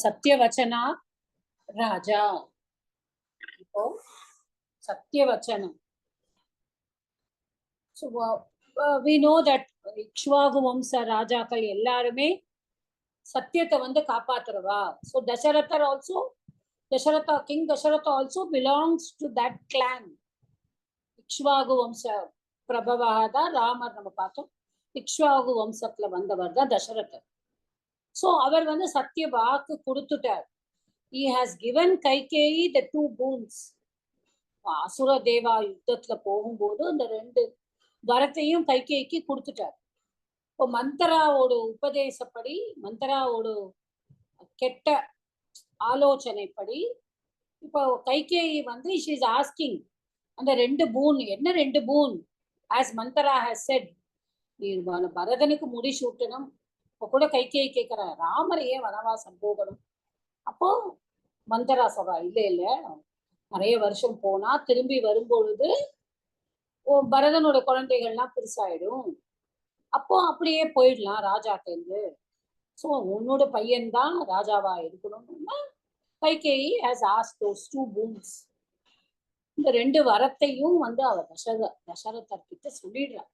சத்யவச்சனா ராஜா. இப்போ சத்யவச்சனம். So we know that Ikshvaku வம்ச ராஜாக்கள் எல்லாருமே சத்தியத்தை வந்து காப்பாத்துறவா. So தசரதர் also, king Dasharatha also belongs to that clan. Ikshvaku வம்ச பிரபவாக தான் ராமர் நம்ம பார்த்தோம். இக்ஷ்வாகு வம்சத்துல வந்தவர் தான் தசரதர். சோ அவர் வந்து சத்திய வாக்கு கொடுத்துட்டார். He has given Kaikeyi the 2 boons. அசுர தேவா யுத்தத்துல போகும்போது அந்த 2 வரத்தையும் கைகேயிக்கு கொடுத்துட்டார். இப்போ மந்தராவோட உபதேசப்படி, மந்தராவோட கெட்ட ஆலோசனைப்படி இப்போ கைகேயி வந்து she is asking அந்த 2 பூன். என்ன 2 பூன்? as மந்தரா has said, நீ பரதனுக்கு முடி சூட்டணும். இப்போ கூட கைகேயி கேட்கிற, ராமர் ஏன் வனவாசம் போகணும்? அப்போ மந்தரா சொல்றா, இல்ல நிறைய வருஷம் போனா திரும்பி வரும்பொழுது பரதனோட குழந்தைகள்லாம் பெருசாயிடும். அப்போ அப்படியே போயிடலாம் ராஜாட்டேந்து. ஸோ உன்னோட பையன்தான் ராஜாவா இருக்கணும்னா Kaikeyi has asked those 2 boons. இந்த 2 வரத்தையும் வந்து அவர் தசரதர்கிட்ட சொல்லிடுறார்.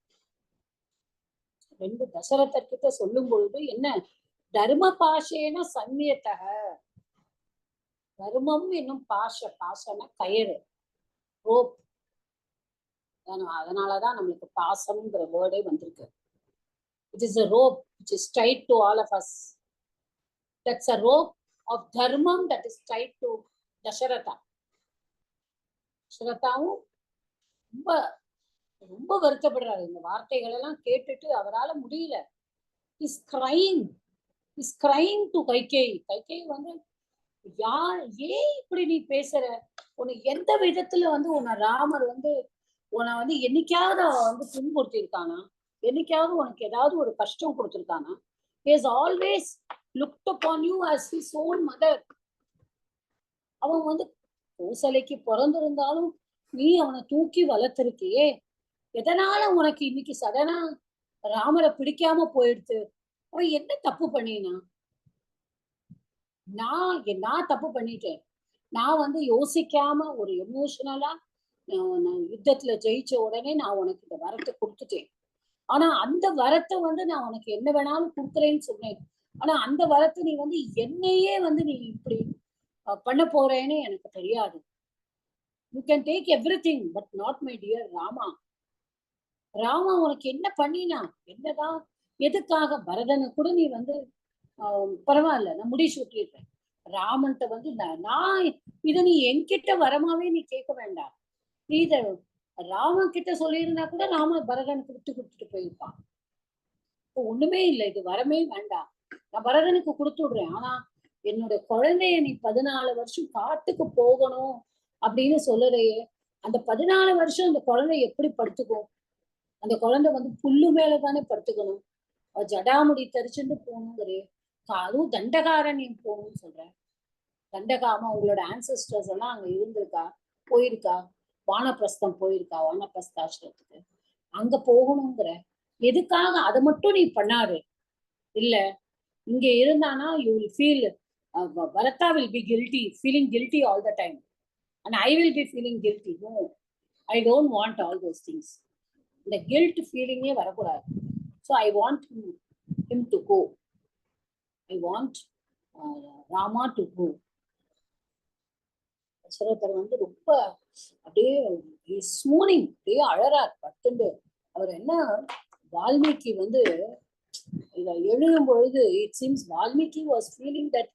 2 தசரதர்கிட்ட சொல்லும் பொழுது என்ன, தர்ம பாஷேன சம்யத்தக. தர்மம் என்னும் பாசன கயிறு, ரோப். அதனாலதான் நம்மளுக்கு பாசம்ங்கிற வேர்டே வந்திருக்கு. It is a rope which is tied to all of us. That's a rope of dharmam that is tied to Dasharatha. தசரதாவும் ரொம்ப ரொம்ப வருத்தப்படுறாரு. இந்த வார்த்தைகள் எல்லாம் கேட்டுட்டு அவரால் முடியல. Is crying to Kaikeyi. Kaikeyi வந்து, ஏன் இப்படி நீ பேசுற? உனக்கு எந்த விதத்துல வந்து உன்னை ராமர் வந்து உன்னை வந்து என்னைக்காவது வந்து துன்புறுத்திருக்கானா? என்னைக்காவது உனக்கு ஏதாவது ஒரு கஷ்டம் கொடுத்திருக்கானா? He has always looked upon you as his own mother. அவன் வந்து கோசலைக்கு பிறந்திருந்தாலும் நீ அவனை தூக்கி வளர்த்திருக்கியே. எதனால உனக்கு இன்னைக்கு சடனா ராமரை பிடிக்காம போயிடுத்து? அவன் என்ன தப்பு பண்ணினா? நான் தப்பு பண்ணிட்டேன். நான் வந்து யோசிக்காம ஒரு எமோஷனலா நான் யுத்தத்துல ஜெயிச்ச உடனே நான் உனக்கு இந்த வரத்தை கொடுத்துட்டேன். ஆனா அந்த வரத்தை வந்து நான் உனக்கு என்ன வேணாலும் கொடுக்குறேன்னு சொன்னேன். ஆனா அந்த வரத்தை நீ வந்து என்னையே வந்து நீ இப்படி பண்ண போறேன்னு எனக்கு தெரியாது. You can take everything but not my dear Rama. Rama உனக்கு என்ன பண்ணினா? என்னதான் எதுக்காக? பரதனை கூட நீ வந்து பரவாயில்ல, நான் முடி சூட்டிடுறேன். ராமன்ட்ட வந்து நான் இதை நீ என்கிட்ட வரமாவே நீ கேட்க வேண்டாம். நீ இதை ராமன் கிட்ட சொல்லியிருந்தா கூட ராம பரதனுக்கு விட்டு கொடுத்துட்டு போயிருப்பான். இப்போ ஒண்ணுமே இல்லை, இது வரமே வேண்டாம், நான் பரதனுக்கு கொடுத்து விடுறேன். ஆனா என்னோட குழந்தைய நீ 14 வருஷம் காட்டுக்கு போகணும் அப்படின்னு சொல்லலையே. அந்த 14 வருஷம் அந்த குழந்தை எப்படி படுத்துக்கும்? அந்த குழந்தை வந்து புல்லு மேலதானே படுத்துக்கணும். ஜடாமுடி தரிச்சுட்டு போகணுங்கிறே. அதுவும் தண்டகாரண்யம் போகணும்னு சொல்றேன். தண்டகாம உங்களோட ஆன்சஸ்டர்ஸ் எல்லாம் அங்க இருந்திருக்கா, போயிருக்கா? வானப்பிரஸ்தம் போயிருக்கா? வானப்பிரஸ்தாசிரத்துக்கு அங்க போகணுங்கிற எதுக்காக? அதை மட்டும் நீ பண்ணாரு. இல்ல இங்க இருந்தானா you will feel Bharata will be guilty, feeling guilty all the time, and I will be feeling guilty. No, I don't want all those things. இந்த கில்ட் ஃபீலிங்கே வரக்கூடாது. So I want him to go. I want Rama to go. தசரதர் வந்து ரொம்ப அப்படியே ஸ்மூனிங், அப்படியே அழறார் பட்டுண்டு. அவர் என்ன, வால்மீகி வந்து இதை எழுதும் பொழுது it seems Valmiki was feeling that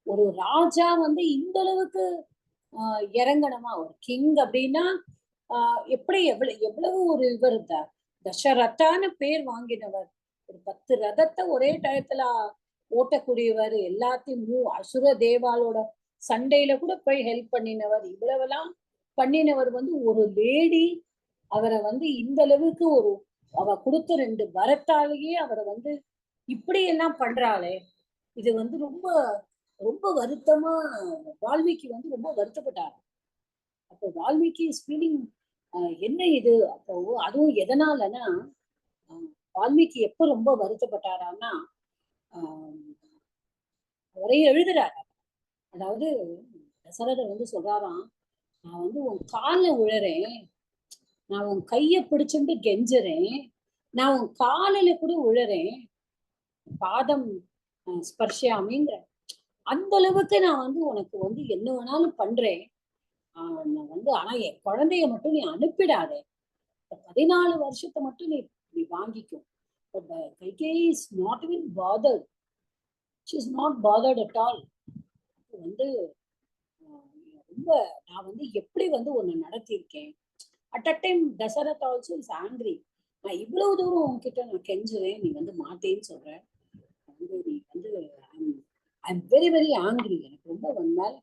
ஒரு ராஜா வந்து இந்த அளவுக்கு இறங்கணுமா? ஒரு கிங் அப்படின்னா எப்படி எவ்வளவு ஒரு இவர் இருந்தார். தசரதான்னு பேர் வாங்கினவர், ஒரு 10 ரதத்தை ஒரே டயத்துல ஓட்டக்கூடியவர், எல்லாத்தையும் அசுர தேவாலோட சண்டையில கூட போய் ஹெல்ப் பண்ணினவர். இவ்வளவெல்லாம் பண்ணினவர் வந்து ஒரு லேடி அவரை வந்து இந்த அளவுக்கு அவ கொடுத்த 2 வரத்தாலேயே அவரை வந்து இப்படி எல்லாம் பண்றாளே. இது வந்து ரொம்ப ரொம்ப வருத்தமா வால்மீகி வந்து ரொம்ப வருத்தப்பட்டார். அப்போ வால்மீகி இஸ் ஃபீலிங் என்ன இது? அப்போ அதுவும் எதனாலன்னா, வால்மீகி எப்ப ரொம்ப வருத்தப்பட்டாரான்னா, அவரே எழுதுறாரு. அதாவது தசரதர் வந்து சொல்றாராம், நான் வந்து உன் கால்ல விழறேன், நான் உன் கைய பிடிச்சுட்டு கெஞ்சுறேன், நான் உன் காலில கூட விழறேன், பாதம் ஸ்பர்ஷாமிங்கிற அந்த அளவுக்கு நான் வந்து உனக்கு வந்து என்ன வேணாலும் பண்றேன். நான் வந்து ஆனா என் குழந்தைய மட்டும் நீ அனுப்பிடாதே. இந்த 14 வருஷத்தை மட்டும் நீ நீ வாங்கிக்கும். But Kaikeyi is not even bothered. She is not bothered at all. வந்து ரொம்ப நான் வந்து எப்படி வந்து உன்னை நடத்தியிருக்கேன். At a time Dasharath also is angry. நான் இவ்வளவு தூரம் உன்கிட்ட நான் கெஞ்சுறேன், நீ வந்து மாட்டேன்னு சொல்ற. வந்து நீ வந்து I am very very angry. எனக்கு ரொம்ப உன் மேல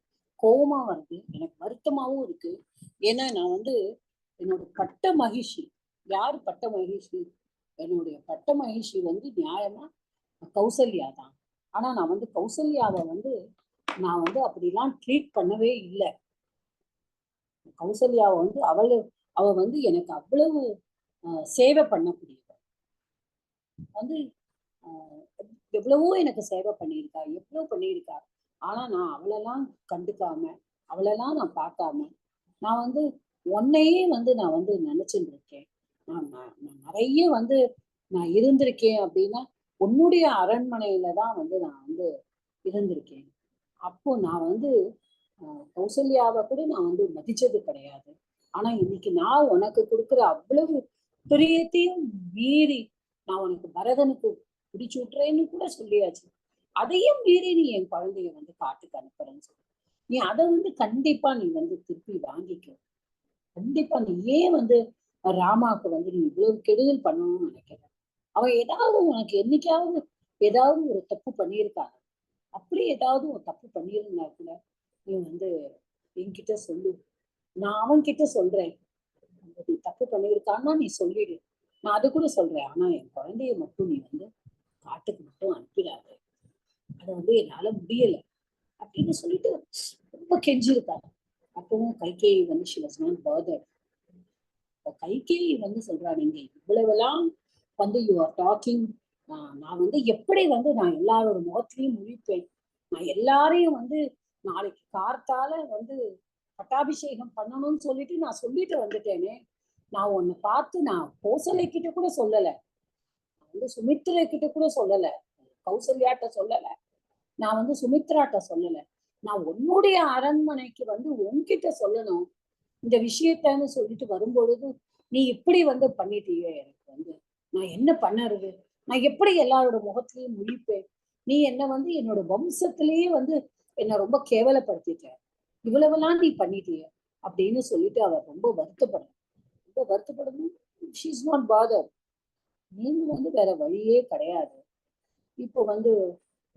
கோபமா வருது, எனக்கு வருத்தமாவும் இருக்கு. ஏன்னா நான் வந்து என்னோட பட்ட மகிழ்ச்சி, யாரு பட்ட மகிழ்ச்சி? என்னுடைய பட்ட மகிழ்ச்சி வந்து நியாயமா கௌசல்யா தான். ஆனா நான் வந்து கௌசல்யாவை வந்து நான் வந்து அப்படிலாம் ட்ரீட் பண்ணவே இல்லை. கௌசல்யாவை வந்து அவ வந்து எனக்கு அவ்வளவு சேவை பண்ணக்கூடியவ. வந்து எவ்வளவோ எனக்கு சேவை பண்ணியிருக்கா, எவ்வளவு பண்ணியிருக்கா. ஆனா நான் அவளெல்லாம் கண்டுக்காம, அவளெல்லாம் நான் பார்க்காம, நான் வந்து உன்னையே வந்து நான் வந்து நினைச்சுட்டு இருக்கேன். நான் நிறைய வந்து நான் இருந்திருக்கேன் அப்படின்னா உன்னுடைய அரண்மனையில தான் வந்து நான் வந்து இருந்திருக்கேன். அப்போ நான் வந்து கௌசல்யாவை கூட நான் வந்து மதிச்சது கிடையாது. ஆனா இன்னைக்கு நான் உனக்கு கொடுக்குற அவ்வளவு பிரியத்தையும் மீறி நான் உனக்கு பரதனுக்கு பிடிச்சு விட்டுறேன்னு கூட சொல்லியாச்சு. அதையும் மீறி நீ என் குழந்தைய வந்து காட்டுக்கு அனுப்புறேன்னு சொல்லி நீ அதை வந்து கண்டிப்பா நீ வந்து திருப்பி வாங்கிக்க. கண்டிப்பா நீ ஏன் வந்து ராமாவுக்கு வந்து நீ இவ்வளவு கெடுதல் பண்ணணும்னு நினைக்கிற? அவன் ஏதாவது உனக்கு என்னைக்காவது ஏதாவது ஒரு தப்பு பண்ணியிருக்காங்க. அப்படி ஏதாவது ஒரு தப்பு பண்ணியிருந்தா கூட நீ வந்து என்கிட்ட சொல்லு, நான் அவன் கிட்ட சொல்றேன். நீ தப்பு பண்ணியிருக்கான்னா நீ சொல்லிடு, நான் அது கூட சொல்றேன். ஆனா என் குழந்தைய மட்டும் நீ வந்து காட்டுக்கு மட்டும் அனுப்பிடாத, அதை வந்து என்னால முடியல அப்படின்னு சொல்லிட்டு ரொம்ப கெஞ்சிருக்காரு. அப்பவும் கைகேயி வந்து she was not bothered. Kaikeyi வந்து சொல்றா, நீங்க இவ்வளவெல்லாம் வந்து யூ ஆர் டாக்கிங், நான் வந்து எப்படி வந்து நான் எல்லாரோட முகத்திலையும் முழிப்பேன், நான் எல்லாரையும் வந்து நாளைக்கு கார்த்தால வந்து பட்டாபிஷேகம் பண்ணணும்னு சொல்லிட்டு நான் சொல்லிட்டு வந்துட்டேனே. நான் உன்னை பார்த்து நான் கௌசல்யா கிட்ட கூட சொல்லல, வந்து சுமித்ரா கிட்ட கூட சொல்லல, கௌசல்யாட்ட சொல்லல, நான் வந்து சுமித்ராட்ட சொல்லல, நான் உன்னுடைய அரண்மனைக்கு வந்து உன்கிட்ட சொல்லணும் இந்த விஷயத்தன்னு சொல்லிட்டு வரும்பொழுது நீ இப்படி வந்து பண்ணிட்டியே. எனக்கு வந்து நான் என்ன பண்ணறது, நான் எப்படி எல்லாரோட முகத்திலையும் முழிப்பேன், நீ என்ன வந்து என்னோட வம்சத்திலேயே வந்து என்னை ரொம்ப கேவலப்படுத்திட்ட, இவ்வளவெல்லாம் நீ பண்ணிட்டிய அப்படின்னு சொல்லிட்டு அவர் ரொம்ப வருத்தப்படணும். ரொம்ப வருத்தப்படணும். She is not bother. நீங்க வந்து வேற வழியே கிடையாது. இப்போ வந்து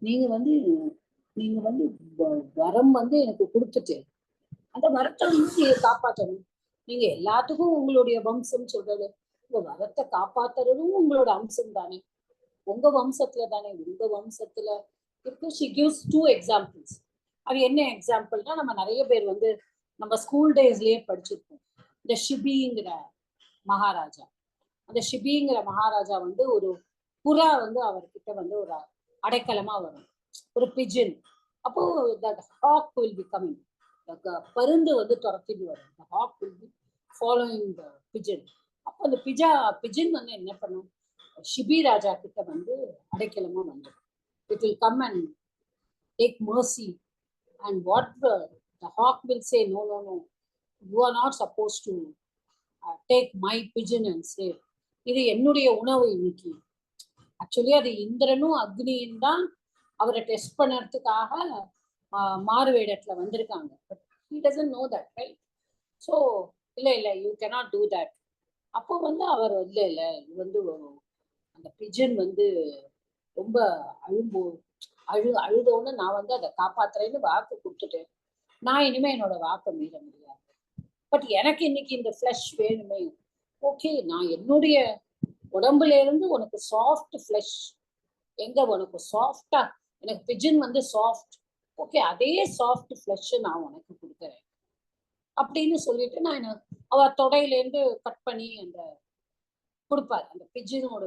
நீங்க வந்து நீங்க வந்து வரம் வந்து எனக்கு கொடுத்துட்டு அந்த வரத்தை வந்து நீங்க காப்பாற்றணும். நீங்க எல்லாத்துக்கும் உங்களுடைய வம்சம் சொல்றது, உங்க வரத்தை காப்பாத்துறதும் உங்களோட அம்சம் தானே, உங்க வம்சத்துல தானே. உங்க வம்சத்துல இருக்கு. She gives 2 examples. அது என்ன எக்ஸாம்பிள்னா நம்ம நிறைய பேர் வந்து நம்ம ஸ்கூல் டேஸ்லயே படிச்சிருக்கோம். இந்த ஷிபிங்கிற மகாராஜா, அந்த ஷிபிங்கிற மகாராஜா வந்து ஒரு புறா வந்து அவர்கிட்ட வந்து ஒரு அடைக்கலமா வரும், ஒரு பிஜின். அப்போ that hawk will be coming. பருந்து வந்து துரத்திட்டு வரும். the hawk will be following the pigeon. அப்போ அந்த பிஜின் வந்து என்ன பண்ணும், ஷிபி ராஜா கிட்ட வந்து அடைக்கலமா வந்துடும். it will come and take mercy. And what the hawk will say, no, no, no, you are not supposed to take my pigeon and say, இது என்னுடைய உணவு இன்னைக்கு. ஆக்சுவலி அது இந்திரனும் அக்னியும் தான் அவரை டெஸ்ட் பண்ணுறதுக்காக மாறு வேடத்துல வந்திருக்காங்க. But he doesn't know that, right? So இல்லை யூ cannot do that. அப்போ வந்து அவர் இல்லை இது வந்து அந்த பிஜன் வந்து ரொம்ப அழுதோன்னு நான் வந்து அதை காப்பாத்துறேன்னு வாக்கு கொடுத்துட்டேன். நான் இனிமே என்னோட வாக்கை மீற முடியாது. பட் எனக்கு இன்னைக்கு இந்த ஃப்ளஷ் வேணுமே. ஓகே, நான் என்னுடைய உடம்புல இருந்து உனக்கு சாஃப்ட் ஃப்ளஷ் எங்க, உனக்கு சாஃப்டா எனக்கு பிஜன் வந்து சாஃப்ட், ஓகே அதே சாஃப்ட் ஃப்ளஷ் நான் உனக்கு கொடுக்குறேன் அப்படின்னு சொல்லிட்டு நான் அவ தொடையிலேருந்து கட் பண்ணி அந்த கொடுப்பார். அந்த பிஜனோட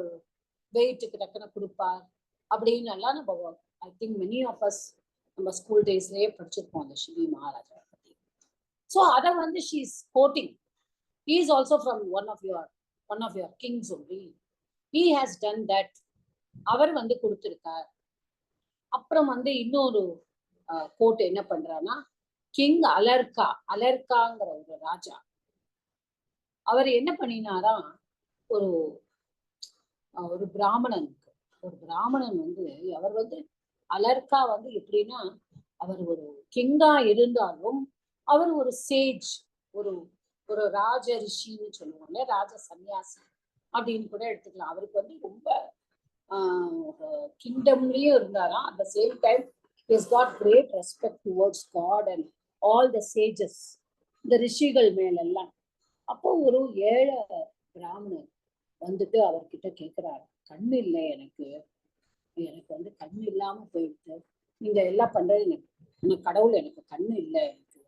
வெயிட்டுக்கு டக்குன்னு கொடுப்பார் அப்படின்னு எல்லாம் நம்ம I think many of us நம்ம ஸ்கூல் டேஸ்லயே படிச்சிருப்போம் அந்த சிவி மகாராஜா பத்தி. ஸோ அதை வந்து she is quoting. He is also from one of your kings only. He has done that. அவர் வந்து கொடுத்திருக்கார். அப்புறம் வந்து இன்னொரு கோட் என்ன பண்றான்னா, கிங் அலர்காங்கிற ஒரு ராஜா, அவர் என்ன பண்ணினாரா, ஒரு பிராமணன் வந்து அவர் வந்து அலர்கா வந்து எப்படின்னா, அவர் ஒரு கிங்கா இருந்தாலும் அவர் ஒரு சேஜ், ஒரு ஒரு ராஜ ரிஷின்னு சொல்லுவாங்க, ராஜ சன்னியாசி அப்படின்னு கூட எடுத்துக்கலாம். அவருக்கு வந்து ரொம்ப கிங்டம்லயும் இருந்தாராம். At the same time he has got great respect towards God and all the sages, இந்த ரிஷிகள் மேலெல்லாம். அப்போ ஒரு ஏழை பிராமணர் வந்துட்டு அவர்கிட்ட கேட்கிறாரு, கண்ணு இல்லை எனக்கு வந்து கண்ணு இல்லாம போயிடுது, நீங்க எல்லாம் பண்றது எனக்கு கடவுள் எனக்கு கண்ணு இல்லை எனக்கு,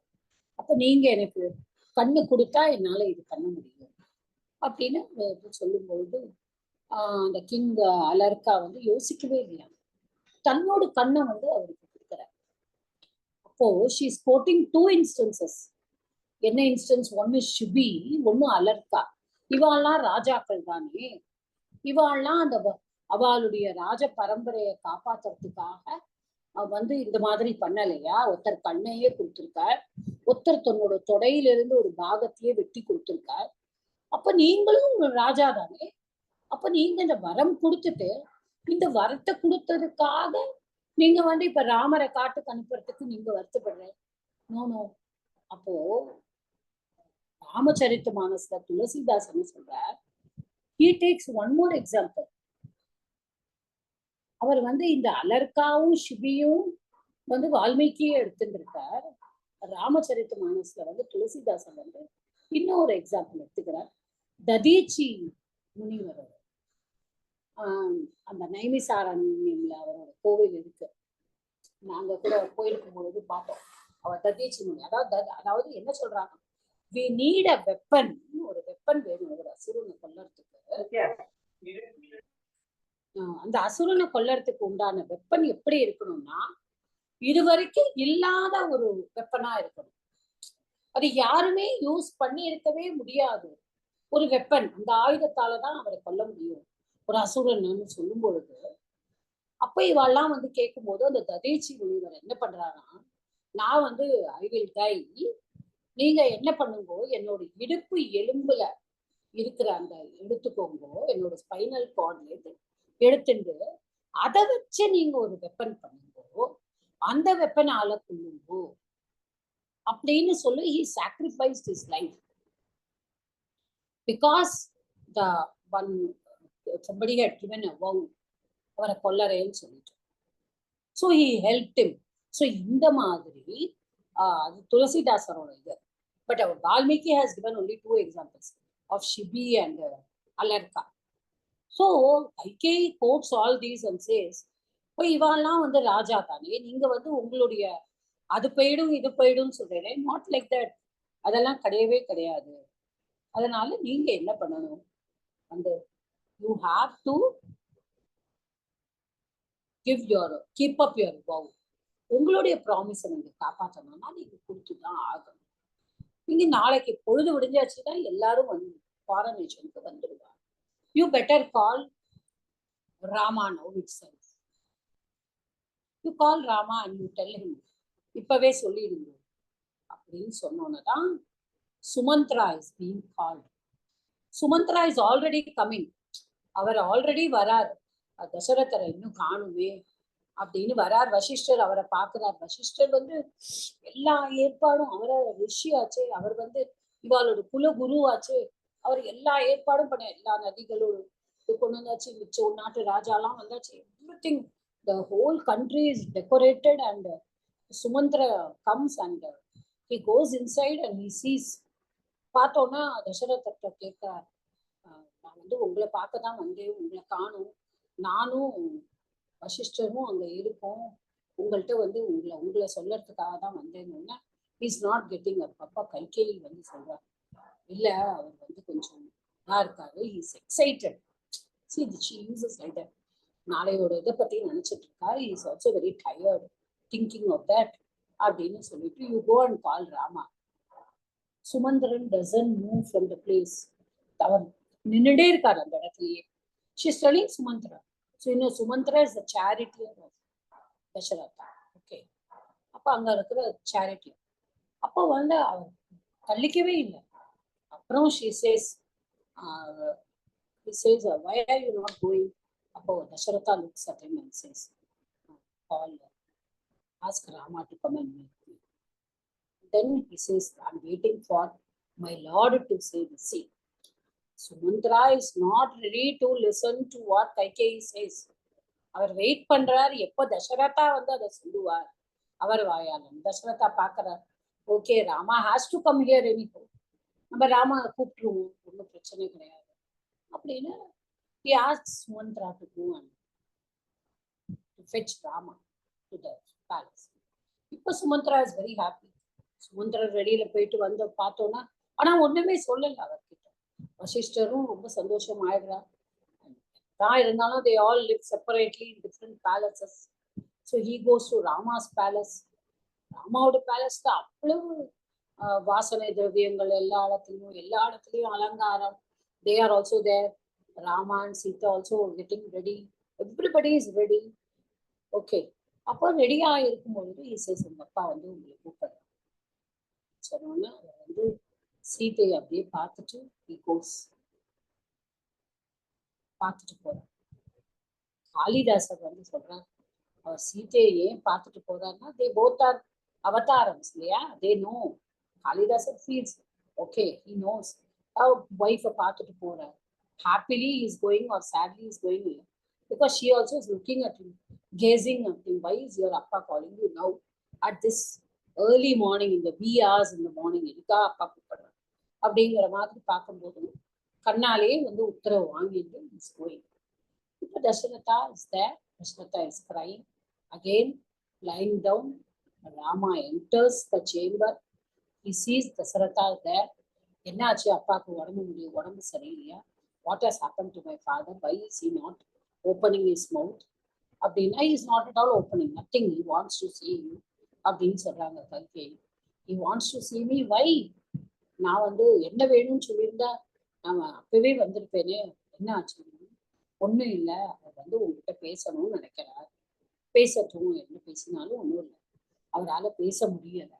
அப்ப நீங்க எனக்கு கண்ணு கொடுத்தா என்னால இது பண்ண முடியும் அப்படின்னு சொல்லும்பொழுது அந்த கிங் அலர்கா வந்து யோசிக்கவே இல்லையா, தன்னோட கண்ணை வந்து அவருக்கு கொடுக்குறார். அப்போ she is quoting two instances. என்ன இன்ஸ்டன்ஸ்? ஒன்னு ஷிபி, ஒன்னு அலர்கா. இவாள்லாம் ராஜாக்கள் தானே, இவாள்லாம் அந்த அவளுடைய ராஜ பரம்பரையை காப்பாத்துறதுக்காக வந்து இந்த மாதிரி பண்ணலையா? ஒருத்தர் கண்ணையே கொடுத்திருக்கார், ஒருத்தர் தன்னோட தொடையிலிருந்து ஒரு பாகத்தையே வெட்டி கொடுத்திருக்கார். அப்ப நீங்களும் ராஜா தானே, அப்ப நீங்க இந்த வரம் கொடுத்துட்டு இந்த வரத்தை கொடுத்ததுக்காக நீங்க வந்து இப்ப ராமரை காட்டுக்கு அனுப்புறதுக்கு நீங்க வருத்தப்படுற? நோ. அப்போ ராமச்சரித்த மானஸ்ல துளசிதாசன் சொல்ற, he takes one more example. அவர் வந்து இந்த அலர்காவும் ஷிபியும் வந்து வால்மீகியே எடுத்துருக்கார். ராமச்சரித்த மானஸ்ல வந்து துளசிதாசன் வந்து இன்னொரு எக்ஸாம்பிள் எடுத்துக்கிறார். ததீச்சி முனிவர், அந்த நைமிசாரண்யம்ல அவரோட கோவில் இருக்கு, நாங்க கூட போயிருக்கும் பொழுது பார்த்தோம். அவர் ததீச்சி முனி, அதாவது என்ன சொல்றாங்க, we need a weapon, ஒரு வெப்பன் வேணும் ஒரு அசுரனை கொல்லறதுக்கு. அந்த அசுரனை கொல்லறதுக்கு உண்டான வெப்பன் எப்படி இருக்கணும்னா, இதுவரைக்கும் இல்லாத ஒரு வெப்பனா இருக்கணும். அது யாருமே யூஸ் பண்ணி இருக்கவே முடியாது ஒரு வெப்பன். அந்த ஆயுதத்தாலதான் அவரை கொல்ல முடியும் ஒரு அசுரன்னு சொல்லும் பொழுது, அப்ப இவெல்லாம் வந்து கேட்கும் போது அந்த ததீச்சி முனிவர் என்ன பண்றாருன்னா, நான் வந்து ஐ வில் டை, நீங்க என்ன பண்ணுங்கோ, என்னோட இடுப்பு எலும்புல இருக்கிற அந்த எடுத்துக்கோங்கோ, என்னோட ஸ்பைனல் கார்ட்ல எடுத்துட்டு அதை வச்சு நீங்க ஒரு வெப்பன் பண்ணுங்கோ, அந்த வெப்பனால கொள்ளுங்கோ அப்படின்னு சொல்லி he sacrificed his life because the one somebody had given a vow, அவரை கொல்லறேன்னு சொல்லிட்டு. so he helped him. so இந்த மாதிரி அது துளசிதாசரோட இது. but our Valmiki has given only two examples of Shibi and Alarka. so Kaikeyi quotes all these and says, இப்போ இவெல்லாம் வந்து ராஜா தானே, நீங்க வந்து உங்களுடைய அது போயிடும் இது போயிடும் சொல்றேன், நாட் லைக் தட், அதெல்லாம் கிடையவே கிடையாது. அதனால நீங்க என்ன பண்ணணும், அந்த you have to keep up your vow. உங்களுடைய ப்ராமிஸை நீங்க காப்பாற்றணும்னா நீங்க கொடுத்துதான் ஆகணும். நீங்க நாளைக்கு பொழுது விடிஞ்சாச்சுன்னா எல்லாரும் வந்து ஃபாரின் நேஷனுக்கு வந்துடுவாங்க. You better call Rama now itself. You call Rama and you tell him, இப்பவே சொல்லிடுங்க அப்படின்னு சொன்னோன்னதான் Sumantra is being called. Sumantra is already coming. அவர் ஆல்ரெடி வரார், தசரதரை இன்னும் காணுமே அப்படின்னு வரார். வசிஷ்டர் அவரை பார்க்கிறார். வசிஷ்டர் வந்து எல்லா ஏற்பாடும், அவரை ரிஷி ஆச்சு, அவர் வந்து இவாளோட குல குரு ஆச்சு, அவர் எல்லா ஏற்பாடும் பண்ண, எல்லா நதிகளோட கொண்டு வந்தாச்சு, மிச்சம் நாட்டு ராஜாலாம் வந்தாச்சு, everything, the whole country is decorated and Sumantra comes and he goes inside and he sees. பார்த்தோன்னா தசரதத்தை கேட்கிறார், நான் வந்து உங்களை பார்க்க தான் வந்தேன், உங்களை காணும், நானும் வசிஷ்டரும் அங்க இருக்கோம், உங்கள்கிட்ட வந்து உங்களை சொல்லறதுக்காக தான் வந்தேன்னு. இஸ் நாட் கெட்டிங் அப். அப்பா கைகேயி வந்து சொல்றார், இல்ல அவர் வந்து கொஞ்சம் இதா இருக்காரு, is excited. See, she uses like that. நாளையோட இதை பத்தி நினைச்சிட்டு இருக்கா. Is also very tired. thinking of that அப்படின்னு சொல்லிட்டு you go and call Rama. Sumanthiran doesn't move from the place. அவர் நின்னுட்டே இருக்காரு அந்த இடத்துலயே. She's telling Sumantara. So you know Sumantara is the charioteer of Dasharatha. Okay. அப்ப அங்க இருக்கிற charioteer. அப்போ வந்து அவர் தள்ளிக்கவே இல்லை. அப்புறம் she says, he says, why are you not going? அப்போ Dasharatha looks at him and says, call, ask Rama to come and meet me. Then he says, I'm waiting for my lord to say the same. Sumantra is not ready to listen to what Kaikeyi says. அவர் wait பண்றாரு எப்போ தசரதா வந்து அதை சொல்லுவார் அவர் வாயாலும். தசரதா பாக்குறார், okay Rama has to come here anyhow, நம்ம ராமா கூப்பிட்டுருவோம், ஒன்றும் பிரச்சனை கிடையாது அப்படின்னு he asks Sumantra to go and to fetch Rama to the palace. இப்போ Sumantra is very happy. Sumantra வெளியில போயிட்டு வந்து பார்த்தோன்னா, ஆனா ஒண்ணுமே சொல்லல அவர்கிட்ட. வசிஷ்டரும் ரொம்ப சந்தோஷம் ஆயிடுறா. தான் இருந்தாலும் they all live separately in different palaces. So he goes to Rama's palace. ராமாவோட பேலஸ்ல அவ்வளவு வாசனை திரவியங்கள் எல்லா இடத்துலயும் அலங்காரம். They are also there. Rama and Sita also getting ready. Everybody is ready. Okay. அப்போ ரெடியா இருக்கும்பொழுது ஈசேஸ் உங்க அப்பா வந்து உங்களை கூப்பிடுறாரு. சொன்னோன்னா அவர் வந்து சீதையை அப்படியே பார்த்துட்டு பார்த்துட்டு போறார். காளிதாசர் வந்து சொல்றார், அவர் சீதையை ஏன் பார்த்துட்டு போறாருன்னா they both are avatars இல்லையா, they know. Kalidasa feels okay, he knows wife பார்த்துட்டு போறார். Happily he is going or sadly he is going, because she also is looking at him, gazing at him. Why is your appa calling you now at this early morning, in the wee hours in the morning? எதுக்கா அப்பா கூப்பிடுறாரு அப்படிங்கிற மாதிரி பார்க்கும்போது கண்ணாலே வந்து உத்தரவு வாங்கிட்டு இஸ் கோயிங். இப்போ Dasharatha is there. Dasharatha is crying again, lying down. Rama enters the chamber. He sees Dasharatha there. என்னாச்சு அப்பாவுக்கு உடம்பு சரியில்லையா? What has happened to my father? Why is he not opening his mouth? அப்படின்னா he is not at all opening, nothing. He wants to see you அப்படின்னு சொல்றாங்க Kaikeyi. He wants to see me. Why? நான் வந்து என்ன வேணும்னு சொல்லியிருந்தா நான் அப்பவே வந்திருப்பேனே, என்ன ஆச்சு? ஒன்றும் இல்லை, அவர் வந்து உங்ககிட்ட பேசணும்னு நினைக்கிறார். பேசட்டும், என்ன பேசினாலும் ஒன்றும் இல்லை. அவரால் பேச முடியலை.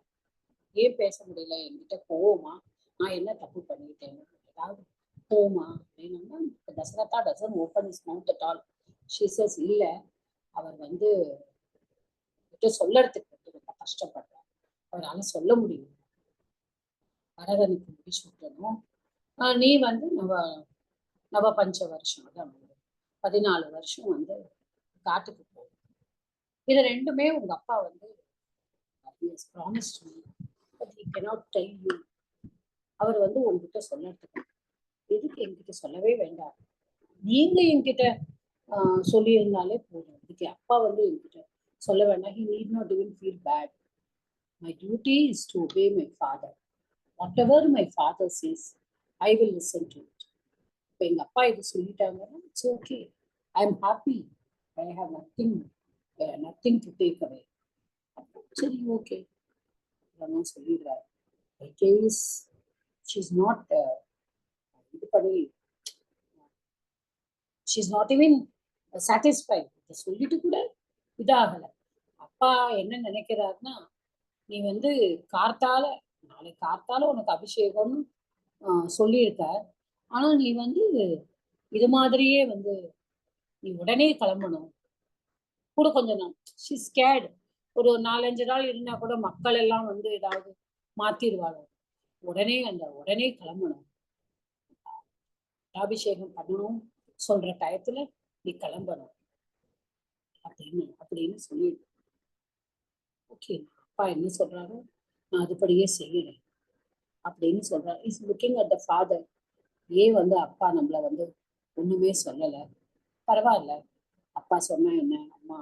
ஏன் பேச முடியல? என்கிட்ட கோவமா? நான் என்ன தப்பு பண்ணிட்டேன்? ஏதாவது கோவமா அப்படின்னா Dasharatha doesn't open his mouth at all. She says, இல்ல, அவர் வந்து சொல்லறதுக்கு ரொம்ப கஷ்டப்படுறார், அவரால் சொல்ல முடியும். பரதனுக்கு முடிச்சு விட்டணும், நீ வந்து நவ பஞ்ச வருஷம், அதான் 14 வருஷம் வந்து காட்டுக்கு போகும். இது ரெண்டுமே உங்க அப்பா வந்து promised me, but he cannot tell you. அவர் வந்து உங்ககிட்ட சொல்லறதுக்கு எதுக்கு என்கிட்ட சொல்லவே வேண்டாம், நீங்க என்கிட்ட சொல்லியிருந்தாலே போதும். இதுக்கு அப்பா வந்து என்கிட்ட சொல்ல வேண்டாம். He need not even feel bad. My duty is to obey my father. Whatever my father says, I will listen to it. இப்போ எங்க அப்பா இது சொல்லிட்டாங்கன்னா it's okay, I am happy, I have nothing to take away. சரி, okay சொல்லிடுறாரு. She's not இது பண்ணி she's not even satisfied. சொல்லிட்டு கூட இதாகல. அப்பா என்ன நினைக்கிறாருன்னா, நீ வந்து நாளைக்கு கார்த்தால உனக்கு அபிஷேகம் சொல்லியிருக்க, ஆனா நீ வந்து இது மாதிரியே வந்து நீ உடனே கிளம்பணும். கூட கொஞ்சம் நாள் she's scared. ஒரு 4-5 நாள் இருந்தா கூட மக்கள் எல்லாம் வந்து ஏதாவது மாத்திடுவாங்க. உடனே கிளம்பணும், அபிஷேகம் பண்ணணும் சொல்ற டயத்துல நீ கிளம்பணும் அப்படின்னு சொல்லிடு. ஓகே, அப்பா என்ன சொல்றாரோ நான் அதுபடியே செய்யறேன் அப்படின்னு சொல்றாரு. Is looking at the father. ஏன் வந்து அப்பா நம்மள வந்து ஒண்ணுமே சொல்லல, பரவாயில்ல, அப்பா சொன்னா என்ன, அம்மா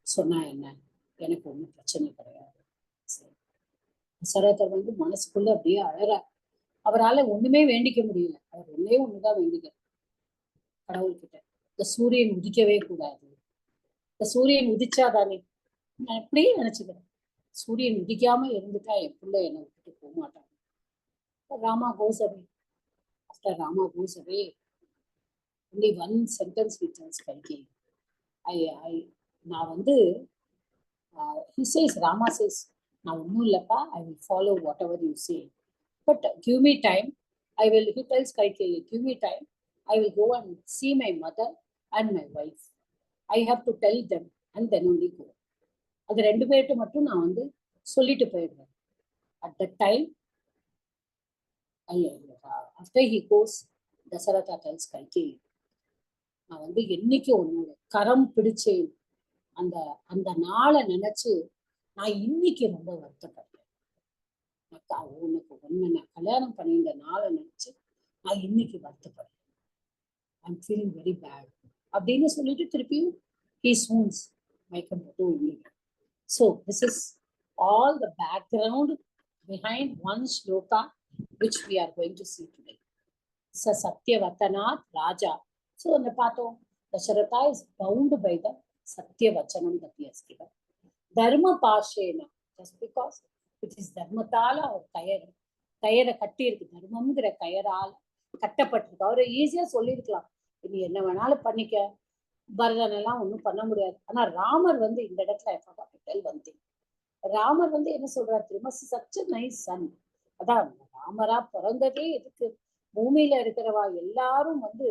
சொன்னா என்ன, எனக்கு ஒன்றும் பிரச்சனை கிடையாது. சரதர் வந்து மனசுக்குள்ள அப்படியே அழறார். அவரால் ஒண்ணுமே வேண்டிக்க முடியல. அவர் ஒண்ணுதான் வேண்டிக்கிறார் கடவுள்கிட்ட. இந்த சூரியன் உதிக்கவே கூடாது. இந்த சூரியன் உதிச்சாதானே நான் அப்படியே நினைச்சுக்கிறேன், சூரியன் உதிக்காம இருந்துட்டா என் பிள்ளை என்னை விட்டுட்டு போக மாட்டாங்க. Rama goes away. After Rama goes away, only one sentence he tells Kalki. நான் வந்து he says, Rama says, நான் ஒன்றும் இல்லப்பா, I will follow whatever you say. But give me time. He tells Kalki, give me time. I will go and see my mother and my wife. I have to tell them and then only go. அது 2 பேர்கிட்ட மட்டும் நான் வந்து சொல்லிட்டு போயிடுவேன். At that time, after he goes, Dasaratha tells Kalki, நான் வந்து என்னைக்கு உன்னோட கரம் பிடிச்சேன், அந்த அந்த நாளை நினைச்சு நான் இன்னைக்கு ரொம்ப வருத்தப்படுறேன். உனக்கு உன்னை நான் கல்யாணம் பண்ணின்ற நாளை நினைச்சு நான் இன்னைக்கு வருத்தப்படுறேன். I'm feeling very bad. அப்படின்னு சொல்லிட்டு திருப்பியும் he swoons மயக்கம் போட்டு விழுகிறார். So this is all the background behind one shloka which we are going to see today. Satyavatanath Raja. So அந்த பார்த்தோம், Dasharatha is bound by the Satyavachanam that he has given. Dharma Pashena, just because it is Dharmatala or கயரை கட்டி இருக்கு, தர்மம்ங்கிற கயரால் கட்டப்பட்டிருக்கு. அவரை ஈஸியா சொல்லியிருக்கலாம், நீ என்ன வேணாலும் பண்ணிக்க, பரதன் எல்லாம் ஒண்ணும் பண்ண முடியாது. ஆனா ராமர் வந்து இந்த இடத்துல ராமர் வந்து என்ன சொல்றாரு தெரியுமா? Such nice son. அதான் ராமரா பிறந்ததே எதுக்கு, பூமியில இருக்கிறவா எல்லாரும் வந்து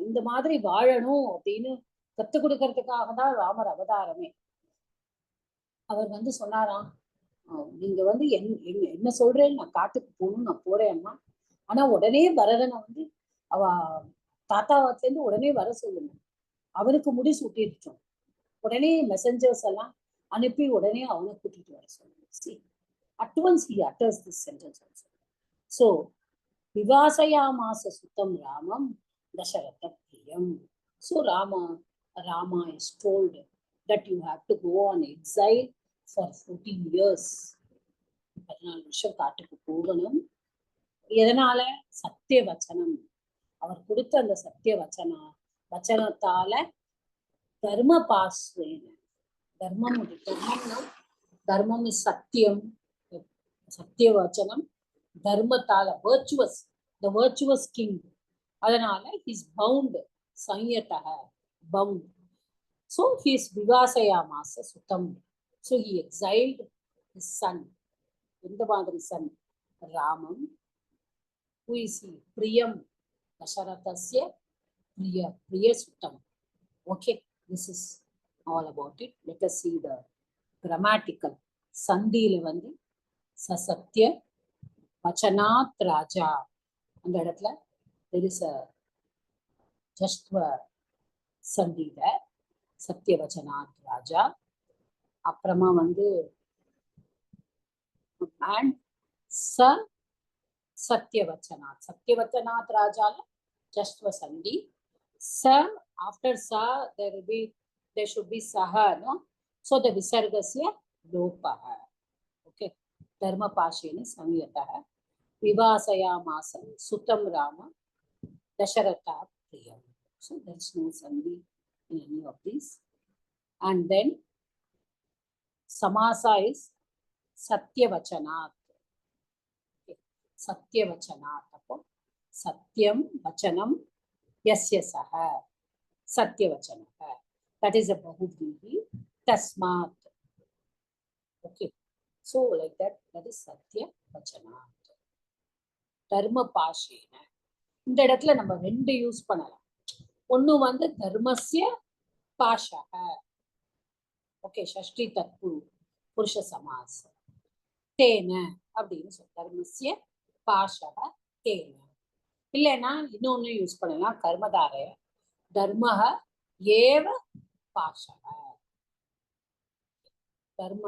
இந்த மாதிரி வாழணும் அப்படின்னு கத்து கொடுக்கறதுக்காக தான் ராமர் அவதாரமே. அவர் வந்து சொன்னாராம், நீங்க வந்து என்ன சொல்றேன்னு, நான் காட்டுக்கு போகணும், நான் போறேன் அம்மா. ஆனா உடனே பரதனை வந்து அவ தாத்தாவாத்துல இருந்து உடனே வர சொல்லுங்க, அவனுக்கு முடி சுட்டிட்டோம். உடனே மெசஞ்சர்ஸ் எல்லாம் அனுப்பி உடனே அவனை கூட்டிட்டு வர சொல்லுங்க. See, at once he utters this sentence also. So, Vivasayamasa Sutam Ramam Dasharatha Priyam. So Rama is told that you have to go on exile for 14 years. 14 வருஷம் காட்டுக்கு போகணும். எதனால? சத்திய வச்சனம். அவர் கொடுத்த அந்த சத்திய வச்சனத்தால தர்ம பாஸ்வேன, தர்மம் இஸ் சத்தியம், சத்திய வச்சனம், தர்மத்தால virtuous, the virtuous king. அதனால he is bound, சம்யதः, bound. So he is vivasayamasa sutam. So he exiled his son. எந்த மாதிரி son? Ramam. Who is he? Priyam. Dasharathasya Priya Sutam. Okay, this is all about it. Let us see the grammatical. Sandhila வந்து சசத்ய வச்சனாத் ராஜா. அந்த இடத்துல there is a ஜஸ்ட்வ சந்தியில சத்திய வச்சனாத் ராஜா. அப்புறமா வந்து and sa Satyavachanath Rajala Jashtva Sandhi. Sa, after sa there should be saha, no? So the visargasya lopaha. Okay. Dharma Pashena Samyataha. Vivasayamasa Sutam Rama Dasharatha Priyam. So there's no sandhi in any of these. And then samasa is Satyavachanath. Satyavachanath. Satyam Vachanam Yasya Saha. Satyavachanaha. That is a Bahuvrihi. Tasmat. Okay. So like that is Satyavachanath. Dharma Pashena. இந்த இடத்துல நம்ம ரெண்டு use பண்ணலாம். ஒண்ணு வந்து தர்மஸ்ய பாஷக. Okay, ஷஷ்டி தத்பு புருஷ சமாஸ். தேன அப்படின்னு சொல்லி தர்மஸ்ய பாஷக தேன. இல்லைன்னா இன்னொன்னு யூஸ் பண்ணலாம், கர்மதாரய தர்மஹ ஏவ பாஷக. தர்ம.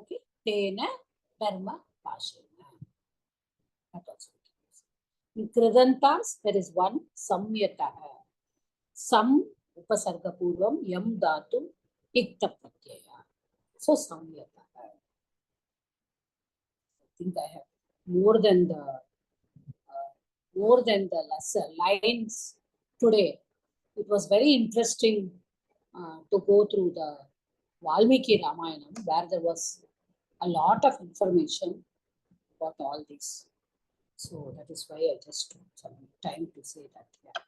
ஓகே, தேன தர்ம பாஷேன. In Kridantas, there is one Samyataha. Sam upasarga purvam yam dhatu ikta pratyaya. So Samyataha. I think I have more than the lesser lines today. It was very interesting to go through the Valmiki Ramayanam, where there was a lot of information about all this. So that is why I just took some time to say that. Yeah.